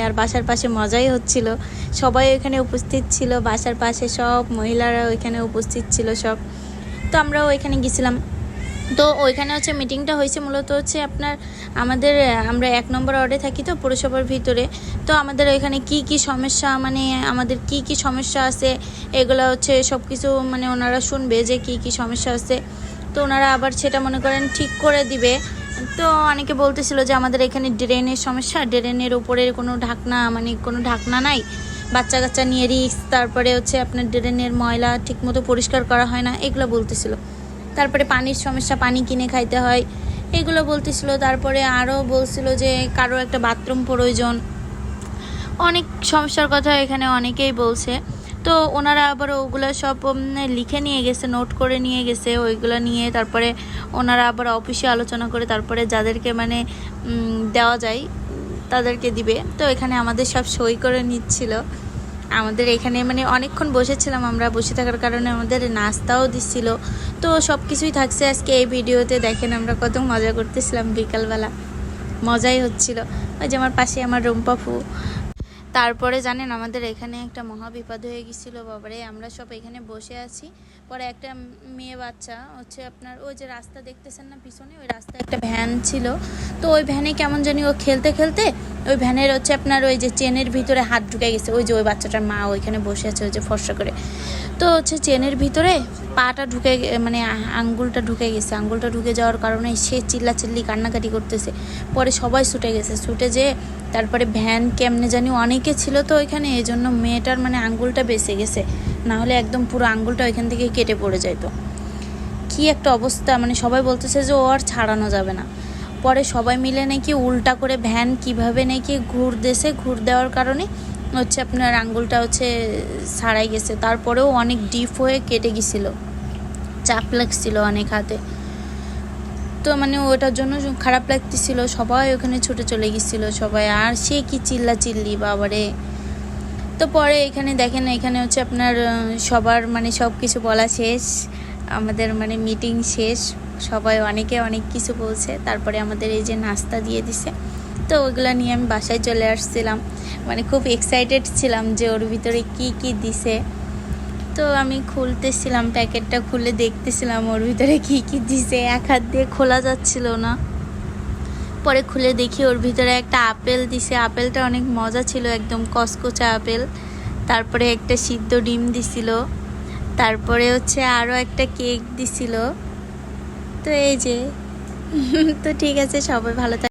আর বাসার পাশে মজাই হচ্ছিল, সবাই ওইখানে উপস্থিত ছিল, বাসার পাশে সব মহিলারা ওইখানে উপস্থিত ছিল সব। তো আমরাও ওইখানে গেছিলাম। তো ওইখানে হচ্ছে মিটিংটা হয়েছে মূলত হচ্ছে আপনার আমরা 1 নম্বর ওয়ার্ডে থাকি তো পৌরসভার ভিতরে। তো আমাদের ওইখানে কি কি সমস্যা, মানে আমাদের কি কি সমস্যা আছে এগুলো হচ্ছে সব কিছু মানে ওনারা শুনবে যে কি কি সমস্যা আছে। তো ওনারা আবার সেটা মনে করেন ঠিক করে দিবে। তো অনেকে বলতেছিল যে আমাদের এখানে ড্রেনের সমস্যা, ড্রেনের উপরে কোনো ঢাকনা নাই, বাচ্চা কাচ্চা নিয়ে রিস্ক, তারপরে হচ্ছে আপনার ড্রেনের ময়লা ঠিকমতো পরিষ্কার করা হয় না, এগুলো বলতেছিল। তারপরে পানির সমস্যা, পানি কিনে খাইতে হয়, এগুলো বলতেছিল। তারপরে আরও বলছিল যে কারো একটা বাথরুম প্রয়োজন, অনেক সমস্যার কথা এখানে অনেকেই বলছে। তো ওনারা আবার ওগুলো সব লিখে নিয়ে গেছে, নোট করে নিয়ে গেছে, ওইগুলো নিয়ে তারপরে ওনারা আবার অফিসে আলোচনা করে তারপরে যাদেরকে মানে দেওয়া যায় তাদেরকে দিবে। তো এখানে আমাদের সব সই করে নিচ্ছিল। আমাদের এখানে মানে অনেকক্ষণ বসেছিলাম আমরা, বসে থাকার কারণে আমাদের নাস্তাও দিচ্ছিল। তো সব কিছুই থাকছে আজকে এই ভিডিওতে, দেখেন আমরা কত মজা করতেছিলাম বিকালবেলা, মজাই হচ্ছিল। ওই যে আমার পাশে আমার রুম্পাফু। তারপরে জানেন আমাদের এখানে একটা মহা বিপদ হয়ে গেছিলো বাবারে। আমরা সব এখানে বসে আছি, পরে একটা মেয়ে বাচ্চা হচ্ছে আপনার ওই যে রাস্তা দেখতেছেন না পিছনে, ওই রাস্তায় একটা ভ্যান ছিল। তো ওই ভ্যানে কেমন জানি ও খেলতে খেলতে ওই ভ্যানের হচ্ছে আপনার ওই যে চেনের ভিতরে হাত ঢুকে গেছে। ওই যে ওই বাচ্চাটার মা ওইখানে বসে আছে ওই যে ফর্সা করে। তো হচ্ছে চেনের ভিতরে পাটা ঢুকে মানে আঙ্গুলটা ঢুকে গেছে। আঙ্গুলটা ঢুকে যাওয়ার কারণে সে চিল্লাচিল্লি কান্নাকাটি করতেছে। পরে সবাই ছুটে গেছে, ছুটে যেয়ে তারপরে ভ্যান কেমনে জানি অনেকে ছিল তো ওইখানে, এই জন্য মেয়েটার মানে আঙ্গুলটা বেঁচে গেছে, না হলে একদম পুরো আঙ্গুলটা ওইখান থেকে কেটে পড়ে যেত। কি একটা অবস্থা, মানে সবাই বলতেছে যে ও আর ছাড়ানো যাবে না। পরে সবাই মিলে নাকি উল্টা করে ভ্যান কিভাবে নাকি ঘুর দেওয়ার কারণে হচ্ছে আপনার আঙ্গুলটা হচ্ছে ছাড়াই গেছে। তারপরেও অনেক ডিপ হয়ে কেটে গেছিল, চাপ লাগছিল অনেক হাতে। তো মানে ওটার জন্য খারাপ লাগতেছিল, সবাই ওখানে ছুটে চলে গেছিল সবাই। আর সে কি চিল্লি বাবারে। তো পরে এখানে দেখেন, এখানে হচ্ছে আপনার সবার মানে সব কিছু বলা শেষ, আমাদের মানে মিটিং শেষ, সবাই অনেকে অনেক কিছু বলছে। তারপরে আমাদের এই যে নাস্তা দিয়ে দিছে, তো ওইগুলো নিয়ে আমি বাসায় চলে আসছিলাম। মানে খুব এক্সাইটেড ছিলাম যে ওর ভিতরে কি কি দিছে। তো আমি খুলতেছিলাম, প্যাকেটটা খুলে দেখতেছিলাম ওর ভিতরে কি কি দিছে, এক হাত দিয়ে খোলা যাচ্ছিল না। পরে খুলে দেখি ওর ভিতরে একটা আপেল দিছে, আপেলটা অনেক মজা ছিল, একদম কচকচা আপেল। তারপরে একটা সিদ্ধ ডিম দিছিল, তারপরে হচ্ছে আরও একটা কেক দিছিল। তো এই যে তো ঠিক আছে, সবাই ভালো থাকে।